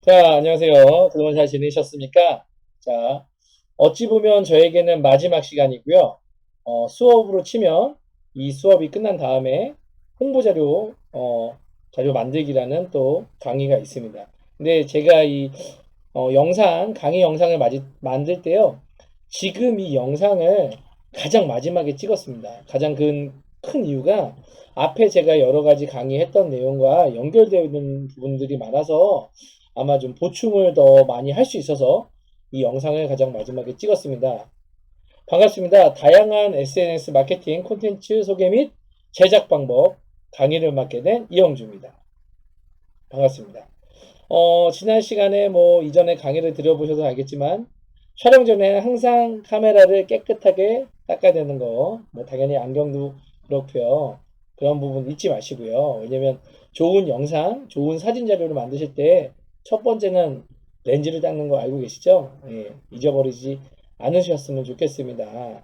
자, 안녕하세요. 그동안 잘 지내셨습니까? 자, 어찌 보면 저에게는 마지막 시간이고요. 수업으로 치면 이 수업이 끝난 다음에 홍보자료, 자료 만들기라는 또 강의가 있습니다. 근데 제가 이 강의 영상을 만들 때요. 지금 이 영상을 가장 마지막에 찍었습니다. 가장 큰 이유가 앞에 제가 여러 가지 강의했던 내용과 연결되는 부분들이 많아서 아마 좀 보충을 더 많이 할 수 있어서 이 영상을 가장 마지막에 찍었습니다. 반갑습니다. 다양한 SNS 마케팅 콘텐츠 소개 및 제작 방법 강의를 맡게 된 이영주입니다. 반갑습니다. 지난 시간에 뭐 이전에 강의를 들어보셔서 알겠지만 촬영 전에 항상 카메라를 깨끗하게 닦아야 되는 거, 뭐 당연히 안경도 그렇고요. 그런 부분 잊지 마시고요. 왜냐면 좋은 영상, 좋은 사진 자료를 만드실 때 첫 번째는 렌즈를 닦는 거 알고 계시죠? 예, 잊어버리지 않으셨으면 좋겠습니다.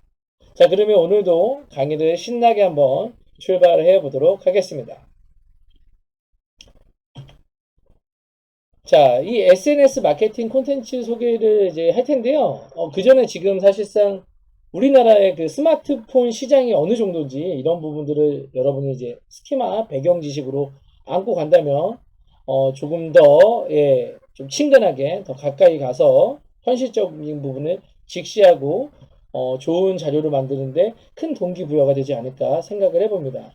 자, 그러면 오늘도 강의를 신나게 한번 출발을 해 보도록 하겠습니다. 자, 이 SNS 마케팅 콘텐츠 소개를 이제 할 텐데요. 그 전에 지금 사실상 우리나라의 그 스마트폰 시장이 어느 정도인지 이런 부분들을 여러분이 이제 스키마 배경 지식으로 안고 간다면, 조금 더, 예, 좀 친근하게 더 가까이 가서 현실적인 부분을 직시하고, 좋은 자료를 만드는데 큰 동기부여가 되지 않을까 생각을 해봅니다.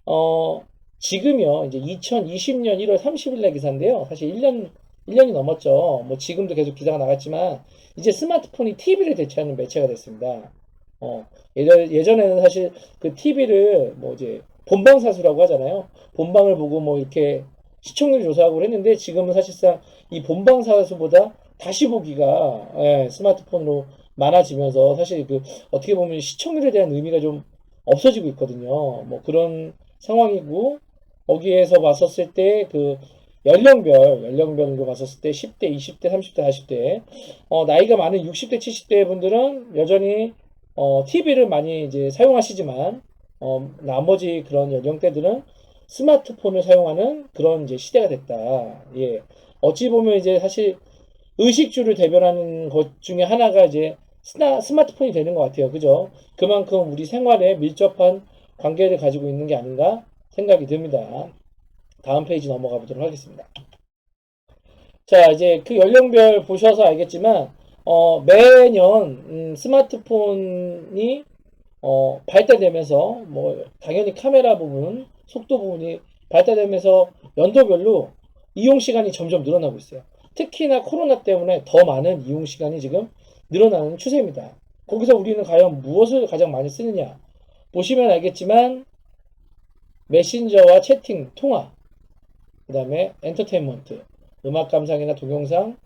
어, 지금요, 이제 2020년 1월 30일 날 기사인데요. 사실 1년이 넘었죠. 뭐 지금도 계속 기사가 나갔지만, 이제 스마트폰이 TV를 대체하는 매체가 됐습니다. 예전에는 사실 그 TV를 뭐 이제 본방사수라고 하잖아요. 본방을 보고 뭐 이렇게 시청률 조사하고 했는데, 지금은 사실상 이 본방사수보다 다시 보기가, 예, 스마트폰으로 많아지면서 사실 그 어떻게 보면 시청률에 대한 의미가 좀 없어지고 있거든요. 뭐 그런 상황이고, 거기에서 봤었을 때 그 연령별로 봤었을 때 10대, 20대, 30대, 40대, 나이가 많은 60대, 70대 분들은 여전히 TV를 많이 이제 사용하시지만, 나머지 그런 연령대들은 스마트폰을 사용하는 그런 이제 시대가 됐다. 예. 어찌 보면 이제 사실 의식주를 대변하는 것 중에 하나가 이제 스마트폰이 되는 것 같아요. 그죠? 그만큼 우리 생활에 밀접한 관계를 가지고 있는 게 아닌가 생각이 듭니다. 다음 페이지 넘어가 보도록 하겠습니다. 자, 이제 그 연령별 보셔서 알겠지만, 매년, 스마트폰이, 발달되면서, 뭐, 당연히 카메라 부분, 속도 부분이 발달되면서 연도별로 이용 시간이 점점 늘어나고 있어요. 특히나 코로나 때문에 더 많은 이용 시간이 지금 늘어나는 추세입니다. 거기서 우리는 과연 무엇을 가장 많이 쓰느냐? 보시면 알겠지만, 메신저와 채팅, 통화, 그 다음에 엔터테인먼트, 음악 감상이나 동영상,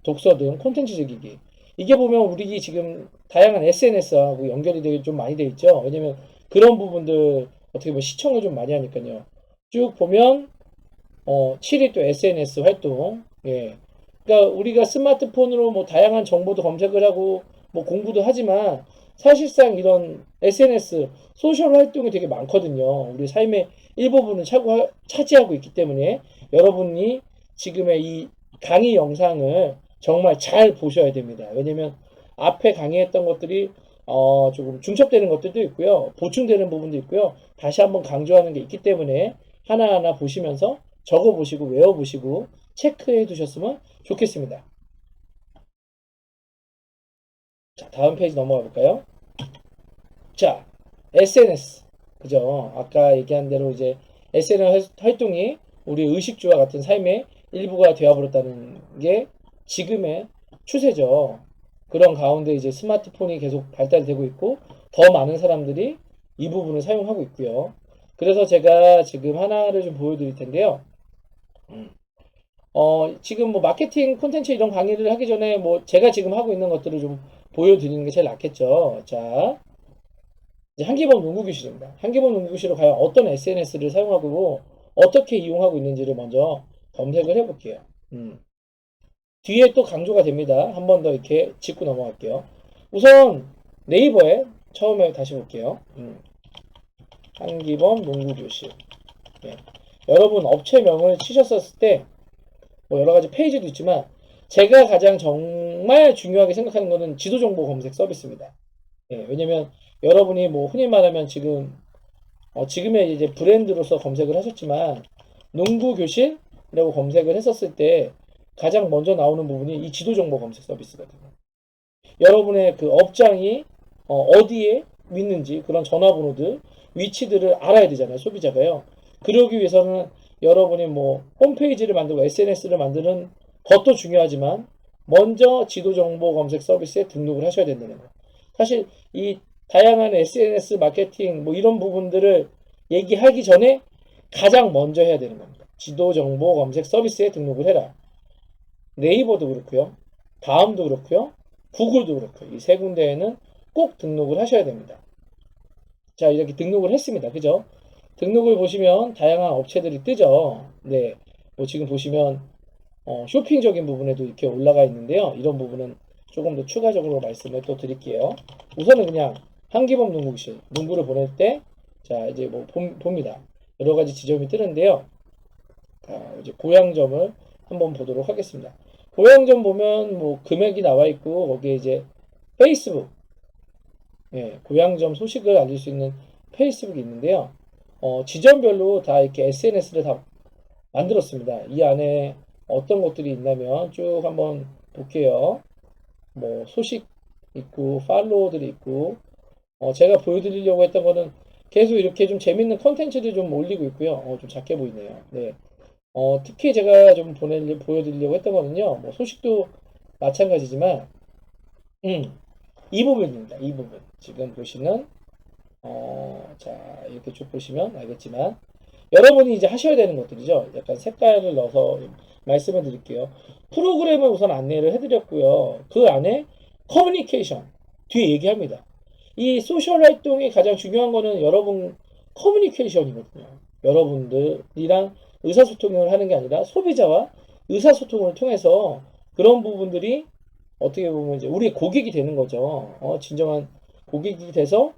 독서 등 콘텐츠 즐기기. 이게 보면 우리 지금 다양한 SNS하고 연결이 되게 좀 많이 돼 있죠. 왜냐면 그런 부분들 어떻게 보면 시청을 좀 많이 하니까요. 쭉 보면 7위 또 SNS 활동. 예. 그러니까 우리가 스마트폰으로 뭐 다양한 정보도 검색을 하고 뭐 공부도 하지만, 사실상 이런 SNS 소셜 활동이 되게 많거든요. 우리 삶의 일부분을 차지하고 있기 때문에 여러분이 지금의 이 강의 영상을 정말 잘 보셔야 됩니다. 왜냐면 앞에 강의했던 것들이 조금 중첩되는 것들도 있고요. 보충되는 부분도 있고요. 다시 한번 강조하는 게 있기 때문에 하나하나 보시면서 적어 보시고 외워 보시고 체크해 두셨으면 좋겠습니다. 자, 다음 페이지 넘어가 볼까요? 자, SNS. 그죠? 아까 얘기한 대로 이제 SNS 활동이 우리 의식주와 같은 삶의 일부가 되어버렸다는 게 지금의 추세죠. 그런 가운데 이제 스마트폰이 계속 발달되고 있고, 더 많은 사람들이 이 부분을 사용하고 있고요. 그래서 제가 지금 하나를 좀 보여드릴 텐데요. 음. 지금 뭐 마케팅 콘텐츠 이런 강의를 하기 전에 뭐 제가 지금 하고 있는 것들을 좀 보여드리는 게 제일 낫겠죠. 자, 이제 한기범 농구교실입니다. 한기범 농구교실을 과연 어떤 SNS를 사용하고 어떻게 이용하고 있는지를 먼저 검색을 해볼게요. 뒤에 또 강조가 됩니다. 한 번 더 이렇게 짚고 넘어갈게요. 우선 네이버에 처음에 다시 볼게요. 한기범 농구교실. 네. 여러분 업체명을 치셨었을 때 뭐 여러 가지 페이지도 있지만 제가 가장 정말 중요하게 생각하는 거는 지도 정보 검색 서비스입니다. 예, 왜냐면 여러분이 뭐 흔히 말하면 지금의 이제 브랜드로서 검색을 하셨지만 농구 교실이라고 검색을 했었을 때 가장 먼저 나오는 부분이 이 지도 정보 검색 서비스거든요. 여러분의 그 업장이 어디에 있는지 그런 전화번호들, 위치들을 알아야 되잖아요, 소비자가요. 그러기 위해서는 여러분이 뭐 홈페이지를 만들고 SNS를 만드는 것도 중요하지만 먼저 지도 정보 검색 서비스에 등록을 하셔야 된다는 거예요. 사실 이 다양한 SNS 마케팅 뭐 이런 부분들을 얘기하기 전에 가장 먼저 해야 되는 겁니다. 지도 정보 검색 서비스에 등록을 해라. 네이버도 그렇고요. 다음도 그렇고요. 구글도 그렇고요. 이 세 군데에는 꼭 등록을 하셔야 됩니다. 자, 이렇게 등록을 했습니다. 그죠? 등록을 보시면 다양한 업체들이 뜨죠. 네. 뭐 지금 보시면 쇼핑적인 부분에도 이렇게 올라가 있는데요. 이런 부분은 조금 더 추가적으로 말씀을 또 드릴게요. 우선은 그냥 한기범 농구실, 농구를 보낼 때, 자, 이제 뭐 봅니다. 여러 가지 지점이 뜨는데요. 자, 이제 고향점을 한번 보도록 하겠습니다. 고향점 보면 뭐 금액이 나와 있고, 거기에 이제 페이스북, 예, 고향점 소식을 알릴 수 있는 페이스북이 있는데요. 지점별로 다 이렇게 SNS를 다 만들었습니다. 이 안에 어떤 것들이 있냐면 쭉 한번 볼게요. 뭐 소식 있고 팔로워들이 있고 제가 보여드리려고 했던 거는 계속 이렇게 좀 재밌는 컨텐츠들 좀 올리고 있고요. 좀 작게 보이네요. 네. 특히 제가 좀 보여드리려고 했던 거는요. 뭐 소식도 마찬가지지만 이 부분입니다. 이 부분. 지금 보시는 자 이렇게 쭉 보시면 알겠지만 여러분이 이제 하셔야 되는 것들이죠. 약간 색깔을 넣어서 말씀을 드릴게요. 프로그램을 우선 안내를 해드렸고요. 그 안에 커뮤니케이션 뒤에 얘기합니다. 이 소셜 활동이 가장 중요한 거는 여러분 커뮤니케이션이거든요. 여러분들이랑 의사소통을 하는 게 아니라 소비자와 의사소통을 통해서 그런 부분들이 어떻게 보면 이제 우리의 고객이 되는 거죠. 진정한 고객이 돼서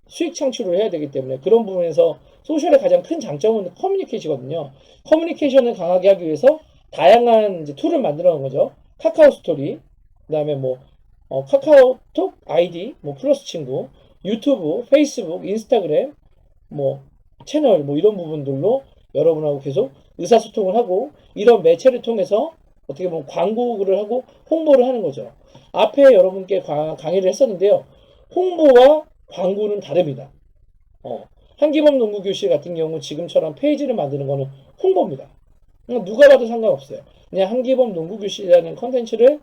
수익 창출을 해야 되기 때문에 그런 부분에서 소셜의 가장 큰 장점은 커뮤니케이션이거든요. 커뮤니케이션을 강하게 하기 위해서 다양한 이제 툴을 만들어 놓은 거죠. 카카오 스토리, 그다음에 뭐 카카오톡 아이디, 뭐 플러스 친구, 유튜브, 페이스북, 인스타그램, 뭐 채널 뭐 이런 부분들로 여러분하고 계속 의사소통을 하고 이런 매체를 통해서 어떻게 보면 광고를 하고 홍보를 하는 거죠. 앞에 여러분께 강의를 했었는데요. 홍보와 광고는 다릅니다. 한기범 농구교실 같은 경우 지금처럼 페이지를 만드는 거는 홍보입니다. 누가 봐도 상관없어요. 그냥 한기범 농구교실이라는 컨텐츠를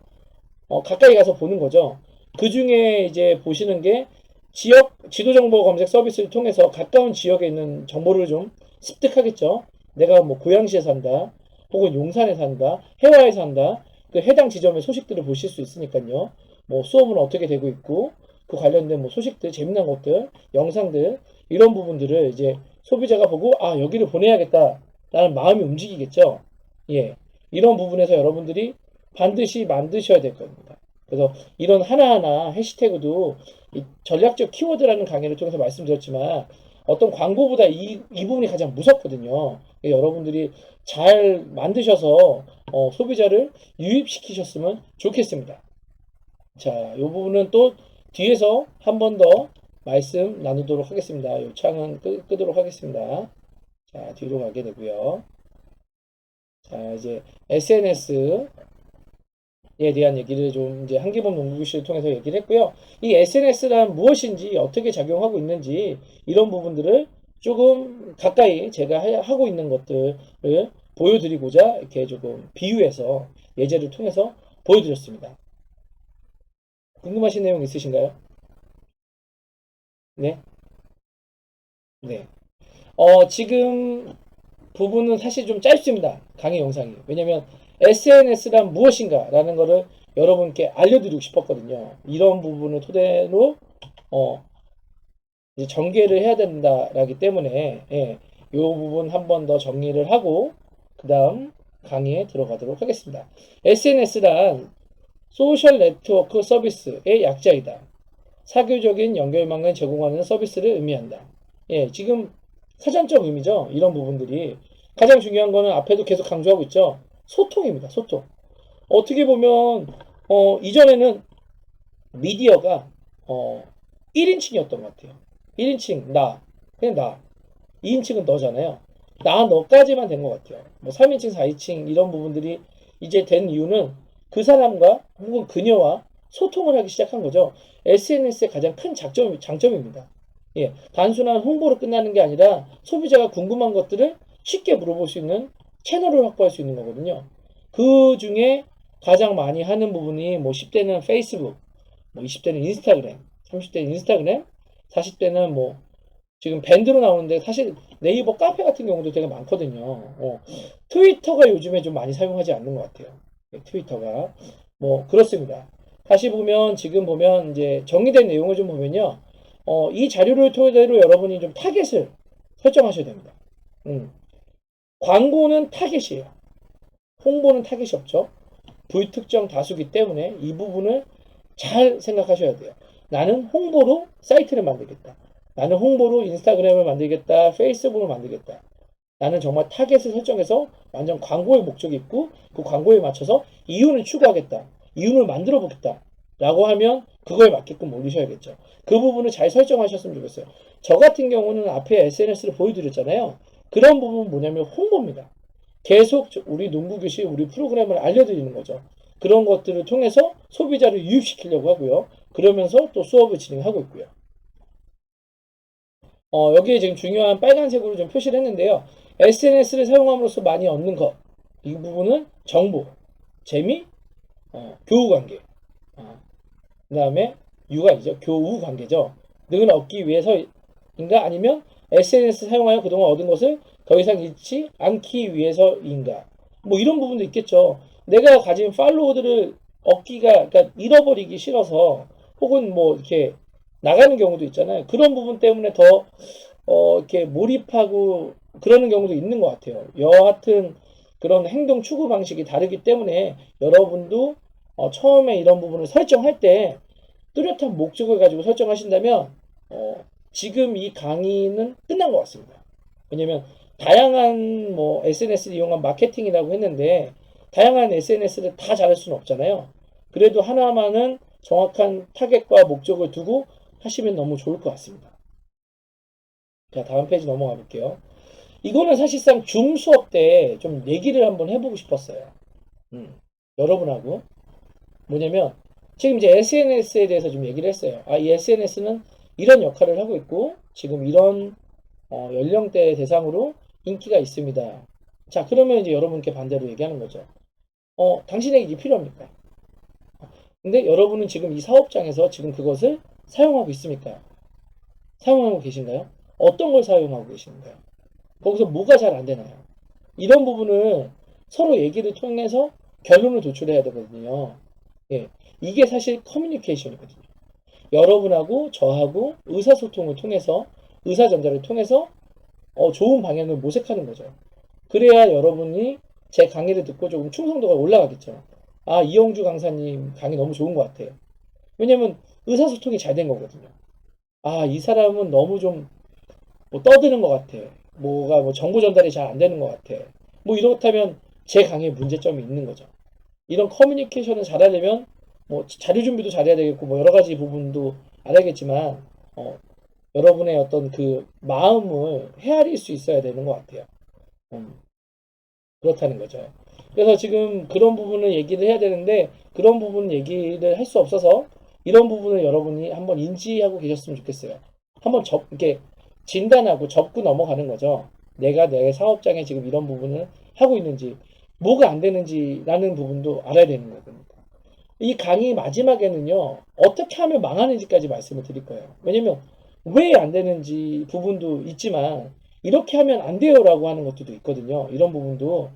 가까이 가서 보는 거죠. 그 중에 이제 보시는 게 지역 지도정보 검색 서비스를 통해서 가까운 지역에 있는 정보를 좀 습득하겠죠. 내가 뭐 고양시에 산다, 혹은 용산에 산다, 해화에 산다, 그 해당 지점의 소식들을 보실 수 있으니까요. 뭐 수업은 어떻게 되고 있고, 그 관련된 뭐 소식들, 재미난 것들, 영상들, 이런 부분들을 이제 소비자가 보고, 아, 여기를 보내야겠다라는 마음이 움직이겠죠. 예. 이런 부분에서 여러분들이 반드시 만드셔야 될 겁니다. 그래서 이런 하나하나 해시태그도 이 전략적 키워드라는 강의를 통해서 말씀드렸지만 어떤 광고보다 이 부분이 가장 무섭거든요. 여러분들이 잘 만드셔서 소비자를 유입시키셨으면 좋겠습니다. 자, 이 부분은 또 뒤에서 한 번 더 말씀 나누도록 하겠습니다. 이 창은 끄도록 하겠습니다. 자, 뒤로 가게 되고요. 자, 이제 SNS에 대한 얘기를 좀 이제 한기범 농구교실을 통해서 얘기를 했고요. 이 SNS란 무엇인지 어떻게 작용하고 있는지 이런 부분들을 조금 가까이 제가 하고 있는 것들을 보여드리고자 이렇게 조금 비유해서 예제를 통해서 보여드렸습니다. 궁금하신 내용 있으신가요? 네. 네. 지금 부분은 사실 좀 짧습니다. 강의 영상이. 왜냐면 SNS란 무엇인가 라는 거를 여러분께 알려드리고 싶었거든요. 이런 부분을 토대로 이제 전개를 해야 된다라기 때문에 이 부분 한 번 더 정리를 하고 그 다음 강의에 들어가도록 하겠습니다. SNS란 소셜 네트워크 서비스의 약자이다. 사교적인 연결망을 제공하는 서비스를 의미한다. 예, 지금 사전적 의미죠. 이런 부분들이 가장 중요한 거는 앞에도 계속 강조하고 있죠. 소통입니다. 소통. 어떻게 보면 이전에는 미디어가 1인칭이었던 것 같아요. 1인칭 나, 그냥 나. 2인칭은 너잖아요. 나 너까지만 된 것 같아요. 뭐 3인칭, 4인칭 이런 부분들이 이제 된 이유는 그 사람과 혹은 그녀와 소통을 하기 시작한 거죠. SNS의 가장 큰 장점입니다. 예, 단순한 홍보로 끝나는 게 아니라 소비자가 궁금한 것들을 쉽게 물어볼 수 있는 채널을 확보할 수 있는 거거든요. 그 중에 가장 많이 하는 부분이 뭐 10대는 페이스북, 뭐 20대는 인스타그램, 30대는 인스타그램, 40대는 뭐 지금 밴드로 나오는데 사실 네이버 카페 같은 경우도 되게 많거든요. 트위터가 요즘에 좀 많이 사용하지 않는 것 같아요. 트위터가. 뭐, 그렇습니다. 다시 보면, 지금 보면, 이제 정리된 내용을 좀 보면요. 이 자료를 토대로 여러분이 좀 타겟을 설정하셔야 됩니다. 광고는 타겟이에요. 홍보는 타겟이 없죠. 불특정 다수기 때문에 이 부분을 잘 생각하셔야 돼요. 나는 홍보로 사이트를 만들겠다. 나는 홍보로 인스타그램을 만들겠다. 페이스북을 만들겠다. 나는 정말 타겟을 설정해서 완전 광고의 목적이 있고 그 광고에 맞춰서 이윤을 추구하겠다. 이윤을 만들어 보겠다. 라고 하면 그거에 맞게끔 올리셔야겠죠. 그 부분을 잘 설정하셨으면 좋겠어요. 저 같은 경우는 앞에 SNS를 보여드렸잖아요. 그런 부분은 뭐냐면 홍보입니다. 계속 우리 농구교실, 우리 프로그램을 알려드리는 거죠. 그런 것들을 통해서 소비자를 유입시키려고 하고요. 그러면서 또 수업을 진행하고 있고요. 여기에 지금 중요한 빨간색으로 좀 표시를 했는데요. SNS를 사용함으로써 많이 얻는 것. 이 부분은 정보, 재미, 교우 관계. 그 다음에 유가이죠. 교우 관계죠. 등을 얻기 위해서인가 아니면 SNS 사용하여 그동안 얻은 것을 더 이상 잃지 않기 위해서인가. 뭐 이런 부분도 있겠죠. 내가 가진 팔로워들을 얻기가, 그러니까 잃어버리기 싫어서 혹은 뭐 이렇게 나가는 경우도 있잖아요. 그런 부분 때문에 더 이렇게 몰입하고 그러는 경우도 있는 것 같아요. 여하튼 그런 행동 추구 방식이 다르기 때문에 여러분도 처음에 이런 부분을 설정할 때 뚜렷한 목적을 가지고 설정하신다면 지금 이 강의는 끝난 것 같습니다. 왜냐면 다양한 뭐 SNS를 이용한 마케팅이라고 했는데 다양한 SNS를 다 잘할 수는 없잖아요. 그래도 하나만은 정확한 타겟과 목적을 두고 하시면 너무 좋을 것 같습니다. 자, 다음 페이지 넘어가 볼게요. 이거는 사실상 줌 수업 때 좀 얘기를 한번 해보고 싶었어요. 여러분하고. 뭐냐면, 지금 이제 SNS에 대해서 좀 얘기를 했어요. 이 SNS는 이런 역할을 하고 있고, 지금 이런 연령대 대상으로 인기가 있습니다. 자, 그러면 이제 여러분께 반대로 얘기하는 거죠. 당신에게 이게 필요합니까? 근데 여러분은 지금 이 사업장에서 지금 그것을 사용하고 있습니까? 사용하고 계신가요? 어떤 걸 사용하고 계신가요? 거기서 뭐가 잘 안 되나요? 이런 부분을 서로 얘기를 통해서 결론을 도출해야 되거든요. 예. 이게 사실 커뮤니케이션이거든요. 여러분하고 저하고 의사소통을 통해서, 의사전달을 통해서 좋은 방향을 모색하는 거죠. 그래야 여러분이 제 강의를 듣고 조금 충성도가 올라가겠죠. 이영주 강사님 강의 너무 좋은 것 같아요. 왜냐면 의사소통이 잘 된 거거든요. 이 사람은 너무 좀 뭐 떠드는 것 같아. 뭐가 뭐 정보 전달이 잘 안 되는 것 같아. 뭐 이렇다면 제 강의에 문제점이 있는 거죠. 이런 커뮤니케이션을 잘하려면 뭐 자료 준비도 잘해야 되겠고 뭐 여러 가지 부분도 알아야겠지만 여러분의 어떤 그 마음을 헤아릴 수 있어야 되는 것 같아요. 음, 그렇다는 거죠. 그래서 지금 그런 부분을 얘기를 해야 되는데 그런 부분 얘기를 할 수 없어서 이런 부분을 여러분이 한번 인지하고 계셨으면 좋겠어요. 한번 이렇게 진단하고 접고 넘어가는 거죠. 내가 내 사업장에 지금 이런 부분을 하고 있는지, 뭐가 안 되는지라는 부분도 알아야 되는 거거든요. 이 강의 마지막에는요, 어떻게 하면 망하는지까지 말씀을 드릴 거예요. 왜냐면, 왜 안 되는지 부분도 있지만, 이렇게 하면 안 돼요라고 하는 것들도 있거든요. 이런 부분도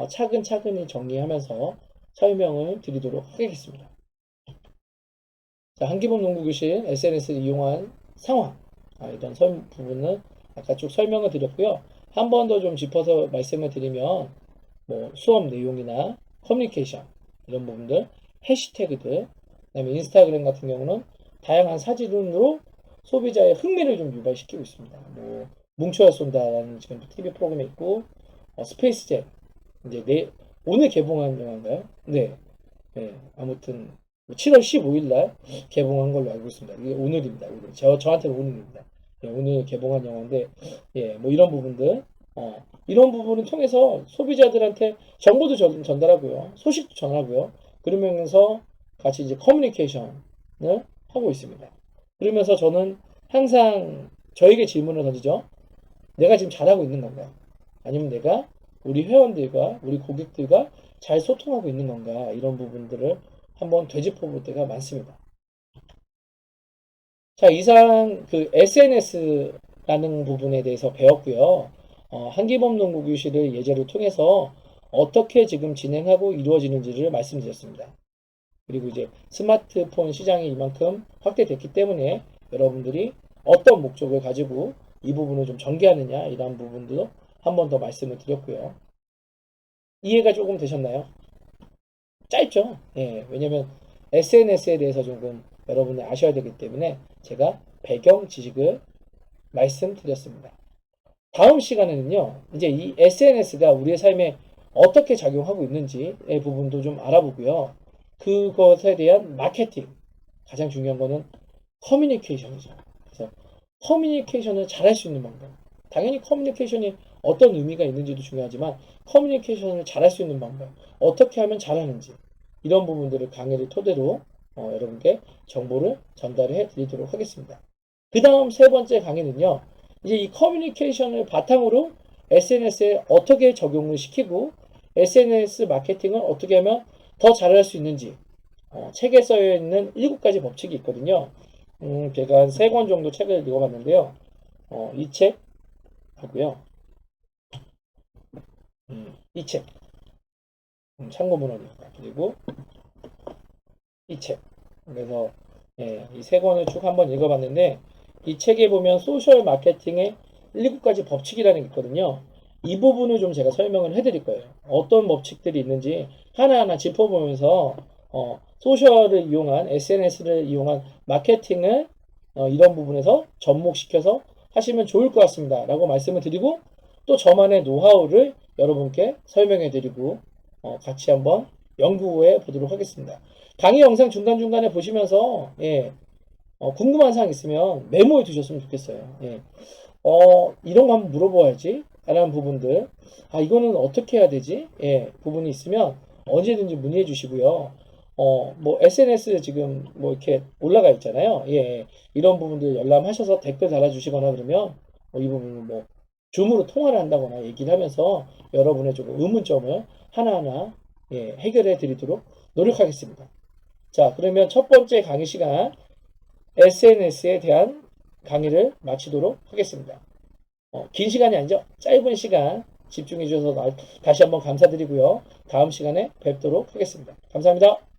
차근차근히 정리하면서 설명을 드리도록 하겠습니다. 자, 한기범 농구교실 SNS를 이용한 상황. 이런 부분은 아까 쭉 설명을 드렸고요. 한 번 더 좀 짚어서 말씀을 드리면, 뭐 수업 내용이나 커뮤니케이션 이런 부분들, 해시태그들, 그다음에 인스타그램 같은 경우는 다양한 사진으로 소비자의 흥미를 좀 유발시키고 있습니다. 뭐 뭉쳐야 쏜다라는 지금 TV 프로그램이 있고 스페이스잼 이제 오늘 개봉한 영화인가요? 네. 네. 아무튼 7월 15일 날 개봉한 걸로 알고 있습니다. 이게 오늘입니다. 오늘. 저한테는 오늘입니다. 예, 오늘 개봉한 영화인데, 예, 뭐 이런 부분들, 이런 부분을 통해서 소비자들한테 정보도 전달하고요. 소식도 전하고요. 그러면서 같이 이제 커뮤니케이션을 하고 있습니다. 그러면서 저는 항상 저에게 질문을 던지죠. 내가 지금 잘하고 있는 건가? 아니면 내가 우리 회원들과 우리 고객들과 잘 소통하고 있는 건가? 이런 부분들을 한번 되짚어 볼 때가 많습니다. 자, 이상 그 SNS라는 부분에 대해서 배웠고요. 한기범 농구 교실을 예제를 통해서 어떻게 지금 진행하고 이루어지는지를 말씀드렸습니다. 그리고 이제 스마트폰 시장이 이만큼 확대됐기 때문에 여러분들이 어떤 목적을 가지고 이 부분을 좀 전개하느냐 이런 부분도 한 번 더 말씀을 드렸고요. 이해가 조금 되셨나요? 짧죠? 예, 왜냐면 SNS에 대해서 조금 여러분이 아셔야 되기 때문에 제가 배경 지식을 말씀드렸습니다. 다음 시간에는요, 이제 이 SNS가 우리의 삶에 어떻게 작용하고 있는지의 부분도 좀 알아보고요. 그것에 대한 마케팅, 가장 중요한 거는 커뮤니케이션이죠. 그래서 커뮤니케이션을 잘할 수 있는 방법. 당연히 커뮤니케이션이 어떤 의미가 있는지도 중요하지만 커뮤니케이션을 잘할 수 있는 방법. 어떻게 하면 잘하는지. 이런 부분들을 강의를 토대로 여러분께 정보를 전달해 드리도록 하겠습니다. 그 다음 세 번째 강의는요. 이제 이 커뮤니케이션을 바탕으로 SNS에 어떻게 적용을 시키고 SNS 마케팅을 어떻게 하면 더 잘할 수 있는지 책에 써여 있는 7가지 법칙이 있거든요. 제가 한 3권 정도 책을 읽어봤는데요. 이 책 하고요. 이 책, 참고문헌입니다. 그리고 이 책. 그래서 예, 이 3권을 쭉 한번 읽어봤는데 이 책에 보면 소셜 마케팅의 7가지 법칙이라는 게 있거든요. 이 부분을 좀 제가 설명을 해드릴 거예요. 어떤 법칙들이 있는지 하나하나 짚어보면서 소셜을 이용한 SNS를 이용한 마케팅을 이런 부분에서 접목시켜서 하시면 좋을 것 같습니다. 라고 말씀을 드리고 또 저만의 노하우를 여러분께 설명해 드리고 같이 한번 연구해 보도록 하겠습니다. 강의 영상 중간중간에 보시면서 예, 궁금한 사항 있으면 메모해 두셨으면 좋겠어요. 예. 이런 거 한번 물어봐야지. 라는 부분들. 이거는 어떻게 해야 되지? 예, 부분이 있으면 언제든지 문의해 주시고요. 뭐, SNS 지금 뭐 이렇게 올라가 있잖아요. 예, 이런 부분들 열람하셔서 댓글 달아주시거나 그러면 이 부분은 뭐, 줌으로 통화를 한다거나 얘기를 하면서 여러분의 조금 의문점을 하나하나 예, 해결해 드리도록 노력하겠습니다. 자, 그러면 첫 번째 강의 시간 SNS에 대한 강의를 마치도록 하겠습니다. 긴 시간이 아니죠. 짧은 시간 집중해 주셔서 다시 한번 감사드리고요. 다음 시간에 뵙도록 하겠습니다. 감사합니다.